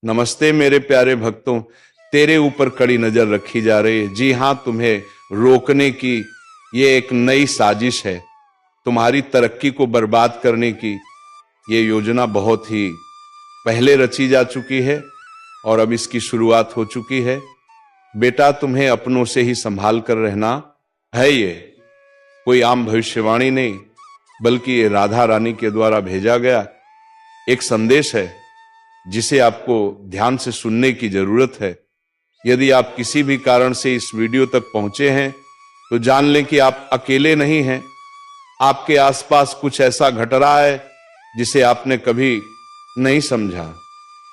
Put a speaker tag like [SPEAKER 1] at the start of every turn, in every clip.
[SPEAKER 1] नमस्ते मेरे प्यारे भक्तों, तेरे ऊपर कड़ी नजर रखी जा रही है। जी हां, तुम्हें रोकने की ये एक नई साजिश है। तुम्हारी तरक्की को बर्बाद करने की ये योजना बहुत ही पहले रची जा चुकी है और अब इसकी शुरुआत हो चुकी है। बेटा, तुम्हें अपनों से ही संभाल कर रहना है। ये कोई आम भविष्यवाणी नहीं, बल्कि ये राधा रानी के द्वारा भेजा गया एक संदेश है जिसे आपको ध्यान से सुनने की जरूरत है। यदि आप किसी भी कारण से इस वीडियो तक पहुंचे हैं तो जान लें कि आप अकेले नहीं हैं। आपके आसपास कुछ ऐसा घट रहा है जिसे आपने कभी नहीं समझा।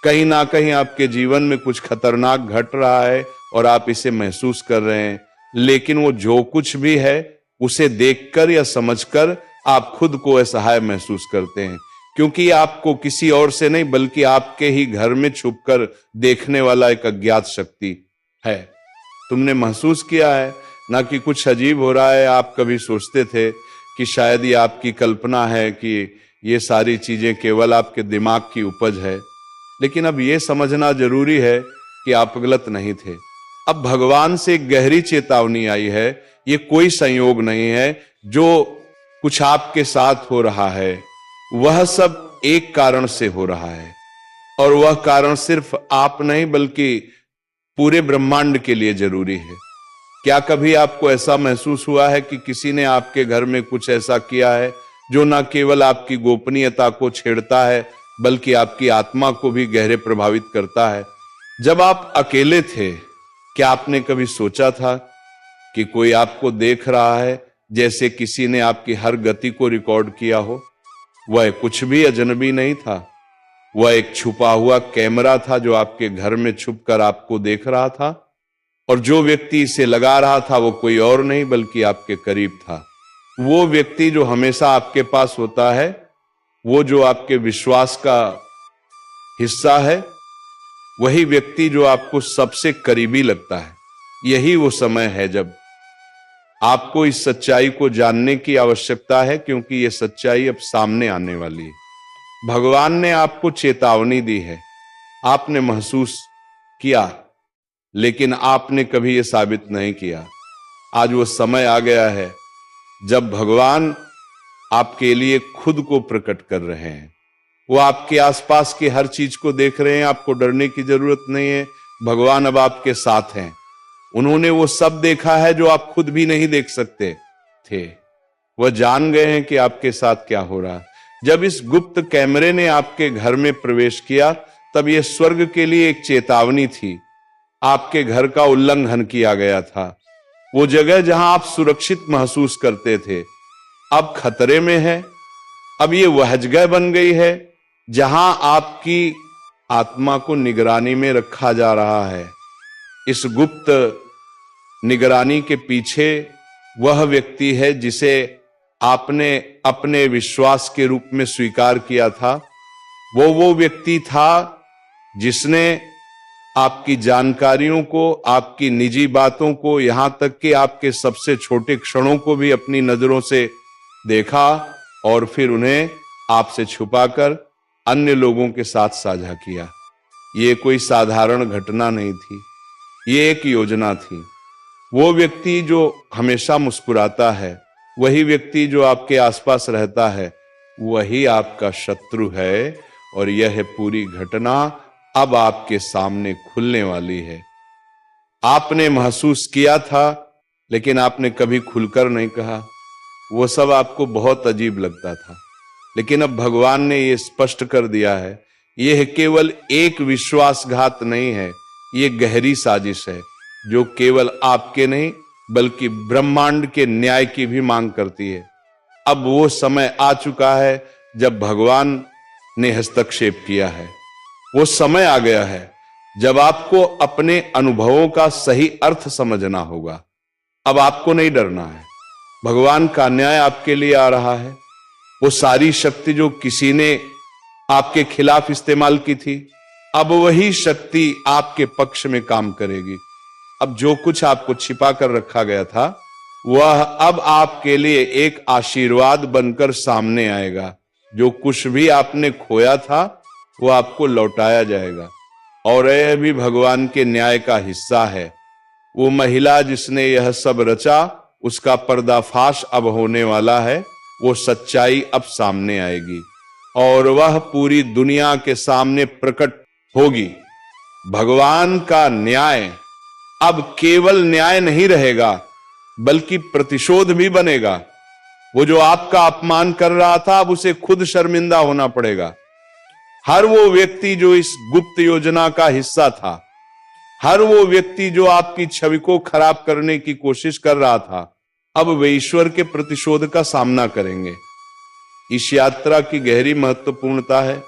[SPEAKER 1] कहीं ना कहीं आपके जीवन में कुछ खतरनाक घट रहा है और आप इसे महसूस कर रहे हैं, लेकिन वो जो कुछ भी है उसे देखकर या समझकर आप खुद को असहाय महसूस करते हैं, क्योंकि आपको किसी और से नहीं बल्कि आपके ही घर में छुपकर देखने वाला एक अज्ञात शक्ति है। तुमने महसूस किया है ना कि कुछ अजीब हो रहा है। आप कभी सोचते थे कि शायद ये आपकी कल्पना है, कि ये सारी चीजें केवल आपके दिमाग की उपज है, लेकिन अब ये समझना जरूरी है कि आप गलत नहीं थे। अब भगवान से एक गहरी चेतावनी आई है। ये कोई संयोग नहीं है। जो कुछ आपके साथ हो रहा है वह सब एक कारण से हो रहा है, और वह कारण सिर्फ आप नहीं बल्कि पूरे ब्रह्मांड के लिए जरूरी है। क्या कभी आपको ऐसा महसूस हुआ है कि किसी ने आपके घर में कुछ ऐसा किया है जो न केवल आपकी गोपनीयता को छेड़ता है बल्कि आपकी आत्मा को भी गहरे प्रभावित करता है? जब आप अकेले थे, क्या आपने कभी सोचा था कि कोई आपको देख रहा है, जैसे किसी ने आपकी हर गति को रिकॉर्ड किया हो? वह कुछ भी अजनबी नहीं था, वह एक छुपा हुआ कैमरा था जो आपके घर में छुपकर आपको देख रहा था, और जो व्यक्ति इसे लगा रहा था वो कोई और नहीं बल्कि आपके करीब था। वो व्यक्ति जो हमेशा आपके पास होता है, वो जो आपके विश्वास का हिस्सा है, वही व्यक्ति जो आपको सबसे करीबी लगता है। यही वो समय है जब आपको इस सच्चाई को जानने की आवश्यकता है, क्योंकि ये सच्चाई अब सामने आने वाली है। भगवान ने आपको चेतावनी दी है, आपने महसूस किया, लेकिन आपने कभी ये साबित नहीं किया। आज वो समय आ गया है जब भगवान आपके लिए खुद को प्रकट कर रहे हैं। वो आपके आसपास की हर चीज को देख रहे हैं। आपको डरने की जरूरत नहीं है। भगवान अब आपके साथ हैं। उन्होंने वो सब देखा है जो आप खुद भी नहीं देख सकते थे। वह जान गए हैं कि आपके साथ क्या हो रहा है। जब इस गुप्त कैमरे ने आपके घर में प्रवेश किया, तब यह स्वर्ग के लिए एक चेतावनी थी। आपके घर का उल्लंघन किया गया था। वो जगह जहां आप सुरक्षित महसूस करते थे अब खतरे में है। अब ये वह जगह बन गई है जहां आपकी आत्मा को निगरानी में रखा जा रहा है। इस गुप्त निगरानी के पीछे वह व्यक्ति है जिसे आपने अपने विश्वास के रूप में स्वीकार किया था। वो व्यक्ति था जिसने आपकी जानकारियों को, आपकी निजी बातों को, यहां तक कि आपके सबसे छोटे क्षणों को भी अपनी नजरों से देखा और फिर उन्हें आपसे छुपाकर अन्य लोगों के साथ साझा किया। ये कोई साधारण घटना नहीं थी, ये एक योजना थी। वो व्यक्ति जो हमेशा मुस्कुराता है, वही व्यक्ति जो आपके आसपास रहता है, वही आपका शत्रु है, और यह पूरी घटना अब आपके सामने खुलने वाली है। आपने महसूस किया था, लेकिन आपने कभी खुलकर नहीं कहा। वो सब आपको बहुत अजीब लगता था, लेकिन अब भगवान ने यह स्पष्ट कर दिया है, यह केवल एक विश्वासघात नहीं है, ये गहरी साजिश है जो केवल आपके नहीं बल्कि ब्रह्मांड के न्याय की भी मांग करती है। अब वो समय आ चुका है जब भगवान ने हस्तक्षेप किया है। वो समय आ गया है जब आपको अपने अनुभवों का सही अर्थ समझना होगा। अब आपको नहीं डरना है। भगवान का न्याय आपके लिए आ रहा है। वो सारी शक्ति जो किसी ने आपके खिलाफ इस्तेमाल की थी, अब वही शक्ति आपके पक्ष में काम करेगी। अब जो कुछ आपको छिपा कर रखा गया था, वह अब आपके लिए एक आशीर्वाद बनकर सामने आएगा। जो कुछ भी आपने खोया था, वो आपको लौटाया जाएगा। और यह भी भगवान के न्याय का हिस्सा है। वो महिला जिसने यह सब रचा, उसका पर्दाफाश अब होने वाला है। वो सच्चाई अब सामने आएगी और वह पूरी दुनिया के सामने प्रकट होगी। भगवान का न्याय अब केवल न्याय नहीं रहेगा, बल्कि प्रतिशोध भी बनेगा। वो जो आपका अपमान कर रहा था, अब उसे खुद शर्मिंदा होना पड़ेगा। हर वो व्यक्ति जो इस गुप्त योजना का हिस्सा था, हर वो व्यक्ति जो आपकी छवि को खराब करने की कोशिश कर रहा था, अब वे ईश्वर के प्रतिशोध का सामना करेंगे। इस यात्रा की गहरी महत्वपूर्णता है।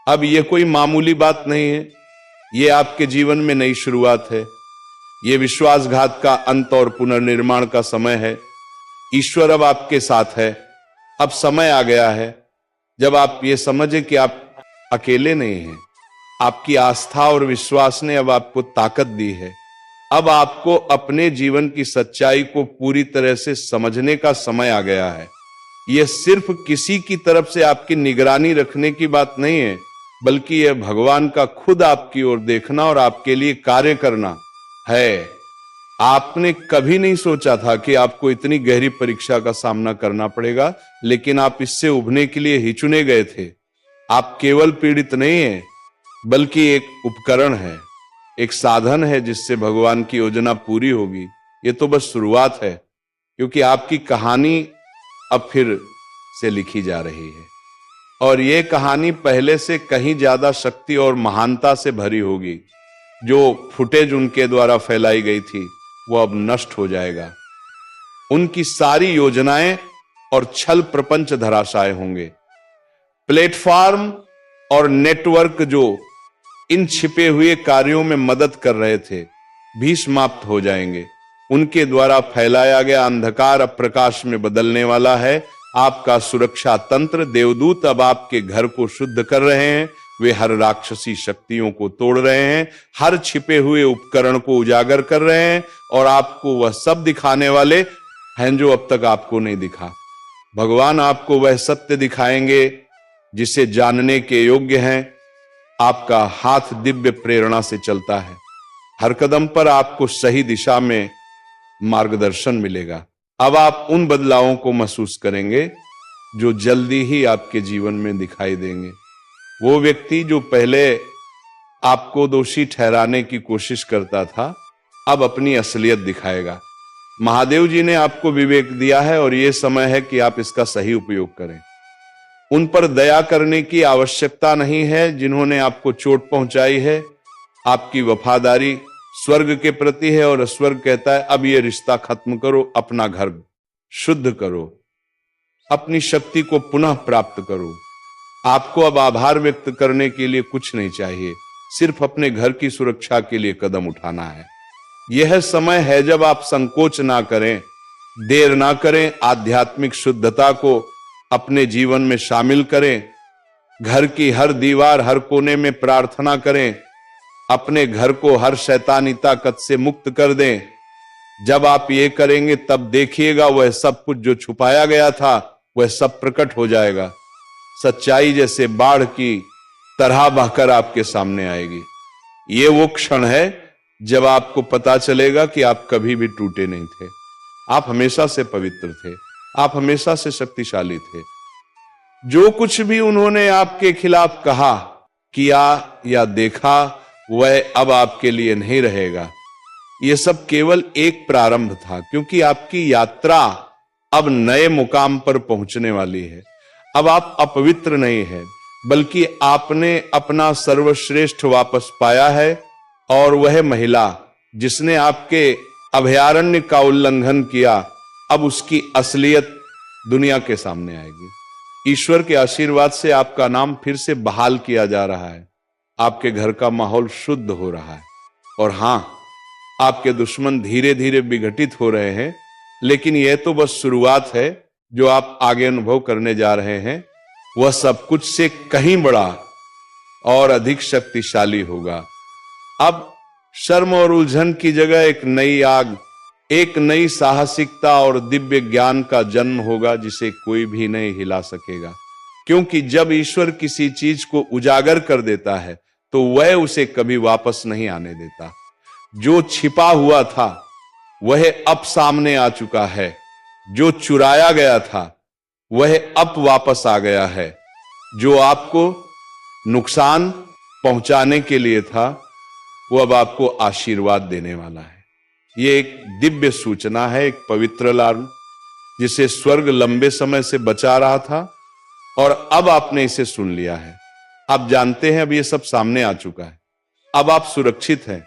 [SPEAKER 1] अब यह कोई मामूली बात नहीं है, यह आपके जीवन में नई शुरुआत है। यह विश्वासघात का अंत और पुनर्निर्माण का समय है। ईश्वर अब आपके साथ है। अब समय आ गया है जब आप ये समझें कि आप अकेले नहीं हैं। आपकी आस्था और विश्वास ने अब आपको ताकत दी है। अब आपको अपने जीवन की सच्चाई को पूरी तरह से समझने का समय आ गया है। यह सिर्फ किसी की तरफ से आपकी निगरानी रखने की बात नहीं है, बल्कि यह भगवान का खुद आपकी ओर देखना और आपके लिए कार्य करना है। आपने कभी नहीं सोचा था कि आपको इतनी गहरी परीक्षा का सामना करना पड़ेगा, लेकिन आप इससे उभरने के लिए ही चुने गए थे। आप केवल पीड़ित नहीं हैं, बल्कि एक उपकरण है, एक साधन है जिससे भगवान की योजना पूरी होगी। ये तो बस शुरुआत है, क्योंकि आपकी कहानी अब फिर से लिखी जा रही है और ये कहानी पहले से कहीं ज्यादा शक्ति और महानता से भरी होगी। जो फुटेज उनके द्वारा फैलाई गई थी वो अब नष्ट हो जाएगा। उनकी सारी योजनाएं और छल प्रपंच धराशाय होंगे। प्लेटफॉर्म और नेटवर्क जो इन छिपे हुए कार्यों में मदद कर रहे थे भी समाप्त हो जाएंगे। उनके द्वारा फैलाया गया अंधकार अब प्रकाश में बदलने वाला है। आपका सुरक्षा तंत्र देवदूत अब आपके घर को शुद्ध कर रहे हैं। वे हर राक्षसी शक्तियों को तोड़ रहे हैं, हर छिपे हुए उपकरण को उजागर कर रहे हैं और आपको वह सब दिखाने वाले हैं जो अब तक आपको नहीं दिखा। भगवान आपको वह सत्य दिखाएंगे जिसे जानने के योग्य हैं। आपका हाथ दिव्य प्रेरणा से चलता है। हर कदम पर आपको सही दिशा में मार्गदर्शन मिलेगा। अब आप उन बदलावों को महसूस करेंगे जो जल्दी ही आपके जीवन में दिखाई देंगे। वो व्यक्ति जो पहले आपको दोषी ठहराने की कोशिश करता था, अब अपनी असलियत दिखाएगा। महादेव जी ने आपको विवेक दिया है और यह समय है कि आप इसका सही उपयोग करें। उन पर दया करने की आवश्यकता नहीं है जिन्होंने आपको चोट पहुंचाई है। आपकी वफादारी स्वर्ग के प्रति है और स्वर्ग कहता है अब यह रिश्ता खत्म करो, अपना घर शुद्ध करो, अपनी शक्ति को पुनः प्राप्त करो। आपको अब आभार व्यक्त करने के लिए कुछ नहीं चाहिए, सिर्फ अपने घर की सुरक्षा के लिए कदम उठाना है। यह समय है जब आप संकोच ना करें, देर ना करें, आध्यात्मिक शुद्धता को अपने जीवन में शामिल करें। घर की हर दीवार, हर कोने में प्रार्थना करें। अपने घर को हर शैतानी ताकत से मुक्त कर दें। जब आप ये करेंगे तब देखिएगा वह सब कुछ जो छुपाया गया था वह सब प्रकट हो जाएगा। सच्चाई जैसे बाढ़ की तरह बहकर आपके सामने आएगी। ये वो क्षण है जब आपको पता चलेगा कि आप कभी भी टूटे नहीं थे। आप हमेशा से पवित्र थे, आप हमेशा से शक्तिशाली थे। जो कुछ भी उन्होंने आपके खिलाफ कहा, किया या देखा, वह अब आपके लिए नहीं रहेगा। यह सब केवल एक प्रारंभ था, क्योंकि आपकी यात्रा अब नए मुकाम पर पहुंचने वाली है। अब आप अपवित्र नहीं हैं, बल्कि आपने अपना सर्वश्रेष्ठ वापस पाया है। और वह महिला जिसने आपके अभयारण्य का उल्लंघन किया, अब उसकी असलियत दुनिया के सामने आएगी। ईश्वर के आशीर्वाद से आपका नाम फिर से बहाल किया जा रहा है। आपके घर का माहौल शुद्ध हो रहा है। और हां, आपके दुश्मन धीरे धीरे विघटित हो रहे हैं, लेकिन यह तो बस शुरुआत है। जो आप आगे अनुभव करने जा रहे हैं वह सब कुछ से कहीं बड़ा और अधिक शक्तिशाली होगा। अब शर्म और उलझन की जगह एक नई आग, एक नई साहसिकता और दिव्य ज्ञान का जन्म होगा जिसे कोई भी नहीं हिला सकेगा। क्योंकि जब ईश्वर किसी चीज को उजागर कर देता है तो वह उसे कभी वापस नहीं आने देता। जो छिपा हुआ था वह अब सामने आ चुका है, जो चुराया गया था वह अब वापस आ गया है, जो आपको नुकसान पहुंचाने के लिए था वो अब आपको आशीर्वाद देने वाला है। ये एक दिव्य सूचना है, एक पवित्र अलार्म जिसे स्वर्ग लंबे समय से बचा रहा था और अब आपने इसे सुन लिया है। आप जानते हैं अब ये सब सामने आ चुका है, अब आप सुरक्षित हैं,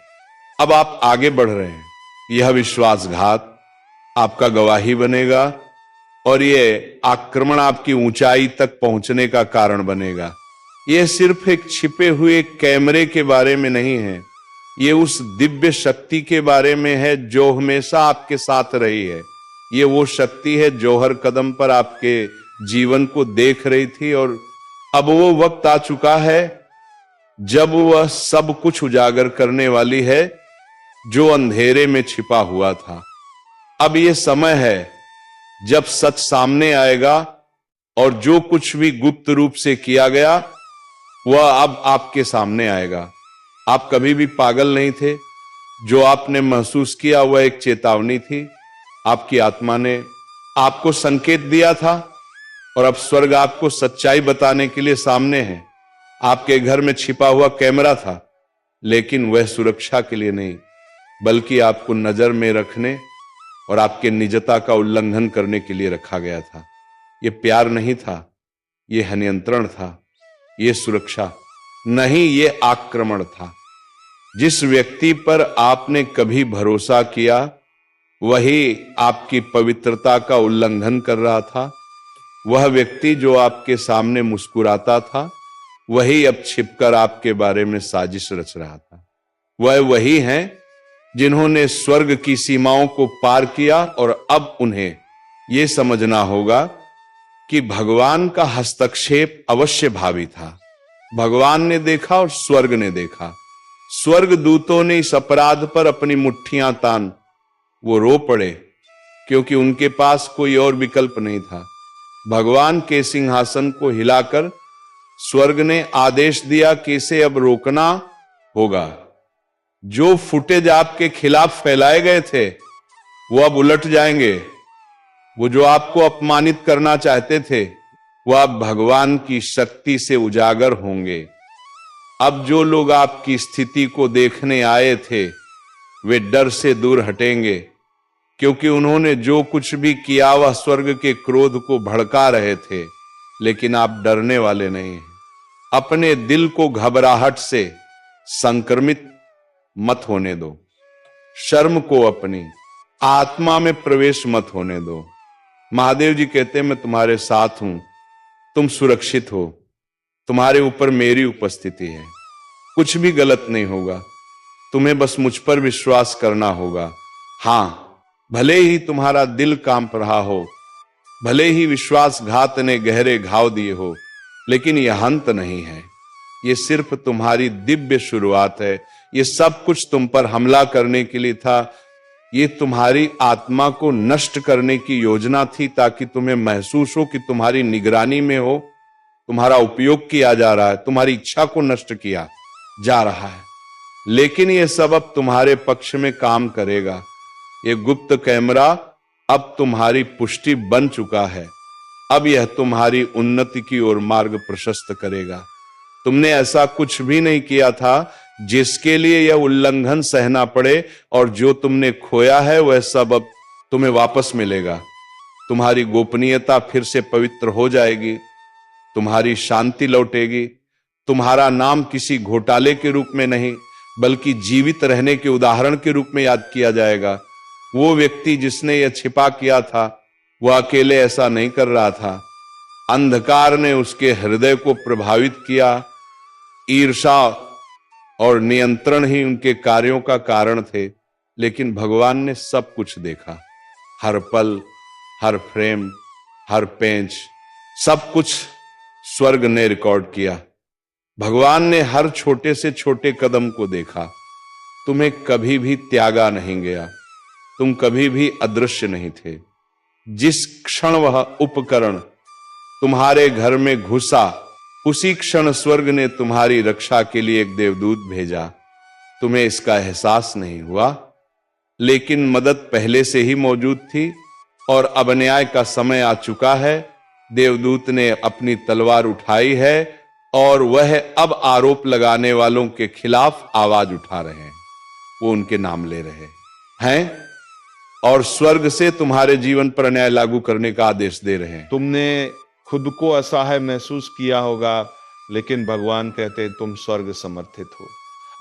[SPEAKER 1] अब आप आगे बढ़ रहे हैं। यह विश्वासघात आपका गवाही बनेगा और ये आक्रमण आपकी ऊंचाई तक पहुंचने का कारण बनेगा। यह सिर्फ एक छिपे हुए कैमरे के बारे में नहीं है, ये उस दिव्य शक्ति के बारे में है जो हमेशा आपके साथ रही है। ये वो शक्ति है जो हर कदम पर आपके जीवन को देख रही थी और अब वो वक्त आ चुका है जब वह सब कुछ उजागर करने वाली है जो अंधेरे में छिपा हुआ था। अब ये समय है जब सच सामने आएगा और जो कुछ भी गुप्त रूप से किया गया वह अब आपके सामने आएगा। आप कभी भी पागल नहीं थे, जो आपने महसूस किया वह एक चेतावनी थी। आपकी आत्मा ने आपको संकेत दिया था और अब स्वर्ग आपको सच्चाई बताने के लिए सामने है। आपके घर में छिपा हुआ कैमरा था, लेकिन वह सुरक्षा के लिए नहीं बल्कि आपको नजर में रखने और आपके निजता का उल्लंघन करने के लिए रखा गया था। यह प्यार नहीं था, यह नियंत्रण था, यह सुरक्षा नहीं, यह आक्रमण था। जिस व्यक्ति पर आपने कभी भरोसा किया वही आपकी पवित्रता का उल्लंघन कर रहा था। वह व्यक्ति जो आपके सामने मुस्कुराता था वही अब छिपकर आपके बारे में साजिश रच रहा था। वह वही हैं जिन्होंने स्वर्ग की सीमाओं को पार किया और अब उन्हें यह समझना होगा कि भगवान का हस्तक्षेप अवश्य भावी था। भगवान ने देखा और स्वर्ग ने देखा। स्वर्ग दूतों ने इस अपराध पर अपनी मुट्ठियां तान वो रो पड़े क्योंकि उनके पास कोई और विकल्प नहीं था। भगवान के सिंहासन को हिलाकर स्वर्ग ने आदेश दिया कि इसे अब रोकना होगा। जो फुटेज आपके खिलाफ फैलाए गए थे वो अब उलट जाएंगे। वो जो आपको अपमानित करना चाहते थे वह अब भगवान की शक्ति से उजागर होंगे। अब जो लोग आपकी स्थिति को देखने आए थे वे डर से दूर हटेंगे क्योंकि उन्होंने जो कुछ भी किया वह स्वर्ग के क्रोध को भड़का रहे थे। लेकिन आप डरने वाले नहीं हैं। अपने दिल को घबराहट से संक्रमित मत होने दो। शर्म को अपनी आत्मा में प्रवेश मत होने दो। महादेव जी कहते हैं मैं तुम्हारे साथ हूं, तुम सुरक्षित हो, तुम्हारे ऊपर मेरी उपस्थिति है, कुछ भी गलत नहीं होगा, तुम्हें बस मुझ पर विश्वास करना होगा। हां, भले ही तुम्हारा दिल कांप रहा हो, भले ही विश्वासघात ने गहरे घाव दिए हो, लेकिन यह अंत नहीं है, यह सिर्फ तुम्हारी दिव्य शुरुआत है। यह सब कुछ तुम पर हमला करने के लिए था। ये तुम्हारी आत्मा को नष्ट करने की योजना थी ताकि तुम्हें महसूस हो कि तुम्हारी निगरानी में हो, तुम्हारा उपयोग किया जा रहा है, तुम्हारी इच्छा को नष्ट किया जा रहा है। लेकिन यह सब अब तुम्हारे पक्ष में काम करेगा। ये गुप्त कैमरा अब तुम्हारी पुष्टि बन चुका है। अब यह तुम्हारी उन्नति की ओर मार्ग प्रशस्त करेगा। तुमने ऐसा कुछ भी नहीं किया था जिसके लिए यह उल्लंघन सहना पड़े, और जो तुमने खोया है वह सब अब तुम्हें वापस मिलेगा। तुम्हारी गोपनीयता फिर से पवित्र हो जाएगी, तुम्हारी शांति लौटेगी। तुम्हारा नाम किसी घोटाले के रूप में नहीं बल्कि जीवित रहने के उदाहरण के रूप में याद किया जाएगा। वो व्यक्ति जिसने यह छिपा किया था वह अकेले ऐसा नहीं कर रहा था। अंधकार ने उसके हृदय को प्रभावित किया। ईर्षा और नियंत्रण ही उनके कार्यों का कारण थे, लेकिन भगवान ने सब कुछ देखा। हर पल, हर फ्रेम, हर पेंच, सब कुछ स्वर्ग ने रिकॉर्ड किया। भगवान ने हर छोटे से छोटे कदम को देखा। तुम्हें कभी भी त्यागा नहीं गया, तुम कभी भी अदृश्य नहीं थे। जिस क्षण वह उपकरण तुम्हारे घर में घुसा उसी क्षण स्वर्ग ने तुम्हारी रक्षा के लिए एक देवदूत भेजा। तुम्हें इसका एहसास नहीं हुआ, लेकिन मदद पहले से ही मौजूद थी और अब न्याय का समय आ चुका है। देवदूत ने अपनी तलवार उठाई है और वह अब आरोप लगाने वालों के खिलाफ आवाज उठा रहे हैं। वो उनके नाम ले रहे हैं और स्वर्ग से तुम्हारे जीवन पर न्याय लागू करने का आदेश दे रहे हैं।
[SPEAKER 2] तुमने खुद को असहाय महसूस किया होगा, लेकिन भगवान कहते हैं तुम स्वर्ग समर्थित हो।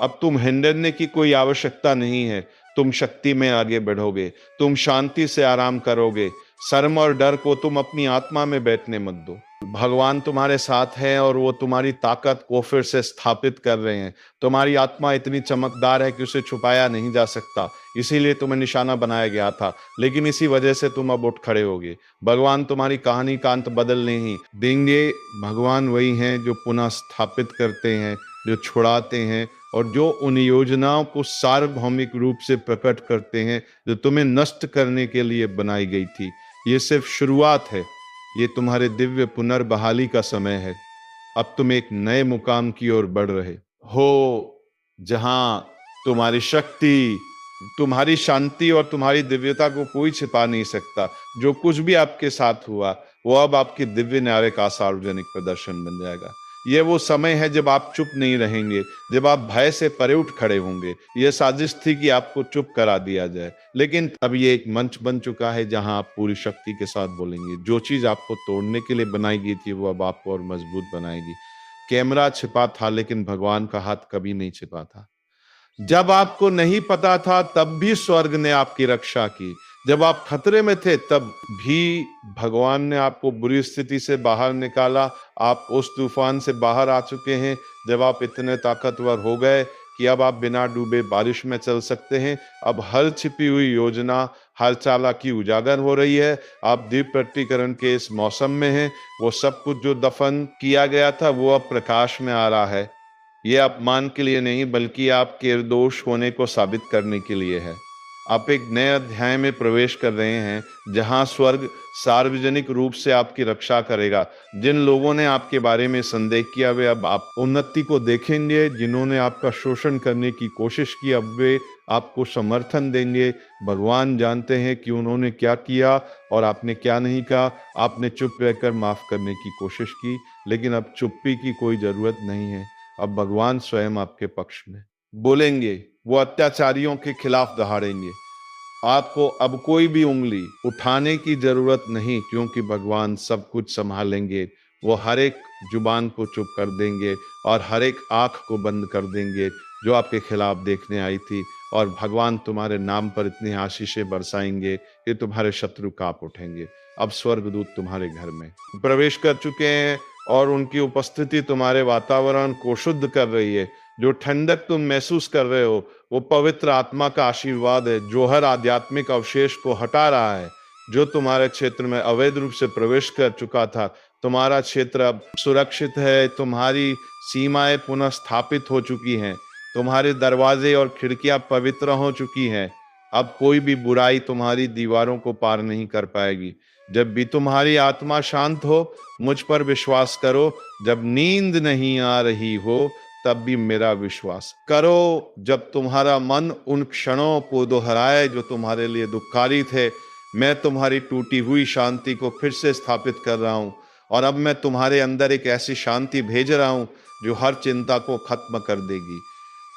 [SPEAKER 2] अब तुम हिंडने की कोई आवश्यकता नहीं है। तुम शक्ति में आगे बढ़ोगे, तुम शांति से आराम करोगे। शर्म और डर को तुम अपनी आत्मा में बैठने मत दो। भगवान तुम्हारे साथ है और वो तुम्हारी ताकत को फिर से स्थापित कर रहे हैं। तुम्हारी आत्मा इतनी चमकदार है कि उसे छुपाया नहीं जा सकता, इसीलिए तुम्हें निशाना बनाया गया था, लेकिन इसी वजह से तुम अब उठ खड़े होगे। भगवान तुम्हारी कहानी का अंत बदलने ही देंगे। भगवान वही हैं जो पुनः स्थापित करते हैं, जो छुड़ाते हैं और जो उन योजनाओं को सार्वभौमिक रूप से प्रकट करते हैं जो तुम्हें नष्ट करने के लिए बनाई गई थी। ये सिर्फ शुरुआत है, ये तुम्हारे दिव्य पुनर्बहाली का समय है। अब तुम एक नए मुकाम की ओर बढ़ रहे हो, जहां तुम्हारी शक्ति, तुम्हारी शांति और तुम्हारी दिव्यता को कोई छिपा नहीं सकता। जो कुछ भी आपके साथ हुआ वो अब आपकी दिव्य न्याय का सार्वजनिक प्रदर्शन बन जाएगा। ये वो समय है जब आप चुप नहीं रहेंगे, जब आप भय से परे उठ खड़े होंगे। यह साजिश थी कि आपको चुप करा दिया जाए, लेकिन अब ये एक मंच बन चुका है जहां आप पूरी शक्ति के साथ बोलेंगे। जो चीज आपको तोड़ने के लिए बनाई गई थी वो अब आपको और मजबूत बनाएगी। कैमरा छिपा था, लेकिन भगवान का हाथ कभी नहीं छिपा था। जब आपको नहीं पता था तब भी स्वर्ग ने आपकी रक्षा की। जब आप खतरे में थे तब भी भगवान ने आपको बुरी स्थिति से बाहर निकाला। आप उस तूफान से बाहर आ चुके हैं जब आप इतने ताकतवर हो गए कि अब आप बिना डूबे बारिश में चल सकते हैं। अब हर छिपी हुई योजना, हर चालाकी उजागर हो रही है। आप दीप प्रकटीकरण के इस मौसम में हैं। वो सब कुछ जो दफन किया गया था वो अब प्रकाश में आ रहा है। ये अपमान के लिए नहीं, बल्कि आपके निर्दोष होने को साबित करने के लिए है। आप एक नए अध्याय में प्रवेश कर रहे हैं जहां स्वर्ग सार्वजनिक रूप से आपकी रक्षा करेगा। जिन लोगों ने आपके बारे में संदेह किया वे अब आप उन्नति को देखेंगे। जिन्होंने आपका शोषण करने की कोशिश की अब वे आपको समर्थन देंगे। भगवान जानते हैं कि उन्होंने क्या किया और आपने क्या नहीं कहा। आपने चुप रहकर माफ करने की कोशिश की, लेकिन अब चुप्पी की कोई जरूरत नहीं है। अब भगवान स्वयं आपके पक्ष में बोलेंगे। वो अत्याचारियों के खिलाफ दहाड़ेंगे। आपको अब कोई भी उंगली उठाने की जरूरत नहीं, क्योंकि भगवान सब कुछ संभालेंगे। वो हर एक जुबान को चुप कर देंगे और हर एक आंख को बंद कर देंगे जो आपके खिलाफ देखने आई थी। और भगवान तुम्हारे नाम पर इतनी आशीषें बरसाएंगे कि तुम्हारे शत्रु कांप उठेंगे। अब स्वर्गदूत तुम्हारे घर में प्रवेश कर चुके हैं और उनकी उपस्थिति तुम्हारे वातावरण को शुद्ध कर रही है। जो ठंडक तुम महसूस कर रहे हो वो पवित्र आत्मा का आशीर्वाद है जो हर आध्यात्मिक अवशेष को हटा रहा है जो तुम्हारे क्षेत्र में अवैध रूप से प्रवेश कर चुका था। तुम्हारा क्षेत्र अब सुरक्षित है। तुम्हारी सीमाएं पुनः स्थापित हो चुकी हैं। तुम्हारे दरवाजे और खिड़कियां पवित्र हो चुकी हैं। अब कोई भी बुराई तुम्हारी दीवारों को पार नहीं कर पाएगी। जब भी तुम्हारी आत्मा शांत हो, मुझ पर विश्वास करो। जब नींद नहीं आ रही हो तब भी मेरा विश्वास करो। जब तुम्हारा मन उन क्षणों को दोहराए जो तुम्हारे लिए दुखकारी थे, मैं तुम्हारी टूटी हुई शांति को फिर से स्थापित कर रहा हूं। और अब मैं तुम्हारे अंदर एक ऐसी शांति भेज रहा हूं जो हर चिंता को खत्म कर देगी।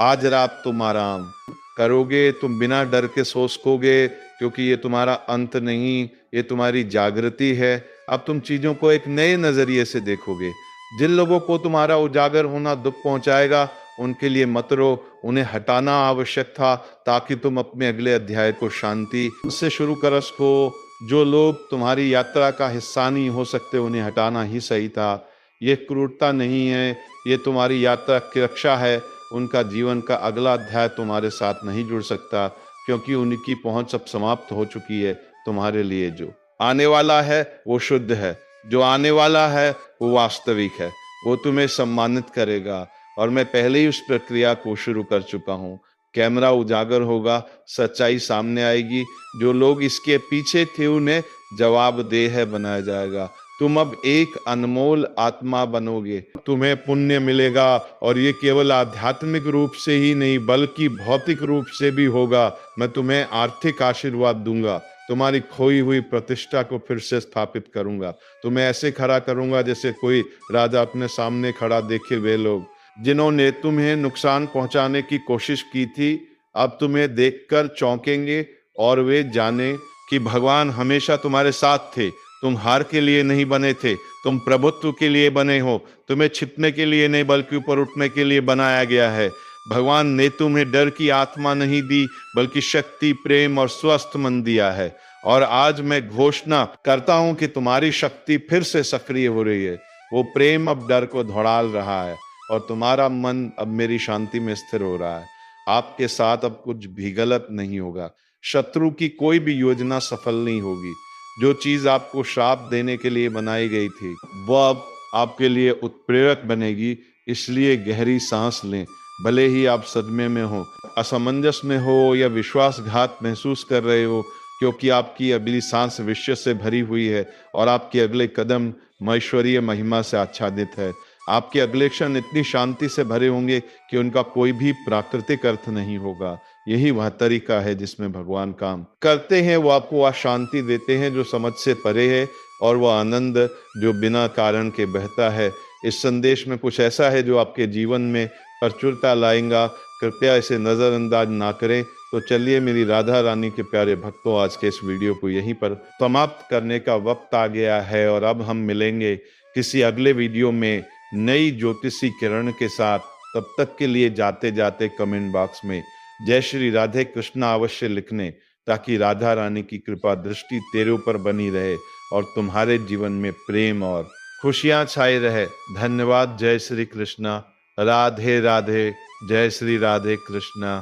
[SPEAKER 2] आज रात तुम आराम करोगे, तुम बिना डर के सो सकोगे, क्योंकि ये तुम्हारा अंत नहीं, ये तुम्हारी जागृति है। अब तुम चीजों को एक नए नजरिए से देखोगे। जिन लोगों को तुम्हारा उजागर होना दुख पहुंचाएगा उनके लिए मत रो। उन्हें हटाना आवश्यक था ताकि तुम अपने अगले अध्याय को शांति से शुरू कर सको। जो लोग तुम्हारी यात्रा का हिस्सा नहीं हो सकते उन्हें हटाना ही सही था। ये क्रूरता नहीं है, ये तुम्हारी यात्रा की रक्षा है। उनका जीवन का अगला अध्याय तुम्हारे साथ नहीं जुड़ सकता, क्योंकि उनकी पहुंच अब समाप्त हो चुकी है। तुम्हारे लिए जो आने वाला है वो शुद्ध है, जो आने वाला है वो वास्तविक है। वो तुम्हें सम्मानित करेगा और मैं पहले ही उस प्रक्रिया को शुरू कर चुका हूँ। कैमरा उजागर होगा, सच्चाई सामने आएगी। जो लोग इसके पीछे थे उन्हें जवाबदेह बनाया जाएगा। तुम अब एक अनमोल आत्मा बनोगे, तुम्हें पुण्य मिलेगा और ये केवल आध्यात्मिक रूप से ही नहीं बल्कि भौतिक रूप से भी होगा। मैं तुम्हें आर्थिक आशीर्वाद दूंगा, तुम्हारी खोई हुई प्रतिष्ठा को फिर से स्थापित करूंगा, तुम्हें ऐसे खड़ा करूंगा जैसे कोई राजा अपने सामने खड़ा देखे। वे लोग जिन्होंने तुम्हें नुकसान पहुंचाने की कोशिश की थी अब तुम्हें देखकर चौंकेंगे और वे जाने कि भगवान हमेशा तुम्हारे साथ थे। तुम हार के लिए नहीं बने थे, तुम प्रभुत्व के लिए बने हो। तुम्हें छिपने के लिए नहीं बल्कि ऊपर उठने के लिए बनाया गया है। भगवान ने तुम्हें डर की आत्मा नहीं दी बल्कि शक्ति, प्रेम और स्वस्थ मन दिया है। और आज मैं घोषणा करता हूं कि तुम्हारी शक्ति फिर से सक्रिय हो रही है। वो प्रेम अब डर को दौड़ाल रहा है और तुम्हारा मन अब मेरी शांति में स्थिर हो रहा है। आपके साथ अब कुछ भी गलत नहीं होगा। शत्रु की कोई भी योजना सफल नहीं होगी। जो चीज आपको श्राप देने के लिए बनाई गई थी वो अब आपके लिए उत्प्रेरक बनेगी। इसलिए गहरी सांस लें। भले ही आप सदमे में हो, असमंजस में हो या विश्वासघात महसूस कर रहे हो, क्योंकि आपकी अगली सांस विश्व से भरी हुई है और आपके अगले कदम ईश्वरीय महिमा से आच्छादित है। आपके अगले क्षण इतनी शांति से भरे होंगे कि उनका कोई भी प्राकृतिक अर्थ नहीं होगा। यही वह तरीका है जिसमें भगवान काम करते हैं। वो आपको वह शांति देते हैं जो समझ से परे है और वह आनंद जो बिना कारण के बहता है। इस संदेश में कुछ ऐसा है जो आपके जीवन में प्रचुरता लाएगा। कृपया इसे नजरअंदाज ना करें। तो चलिए मेरी राधा रानी के प्यारे भक्तों, आज के इस वीडियो को यहीं पर समाप्त करने का वक्त आ गया है और अब हम मिलेंगे किसी अगले वीडियो में नई ज्योतिषी किरण के साथ। तब तक के लिए जाते जाते कमेंट बॉक्स में जय श्री राधे कृष्णा अवश्य लिखने, ताकि राधा रानी की कृपा दृष्टि तेरे ऊपर बनी रहे और तुम्हारे जीवन में प्रेम और खुशियां छाई रहे। धन्यवाद। जय श्री कृष्णा। राधे राधे। जय श्री राधे कृष्णा।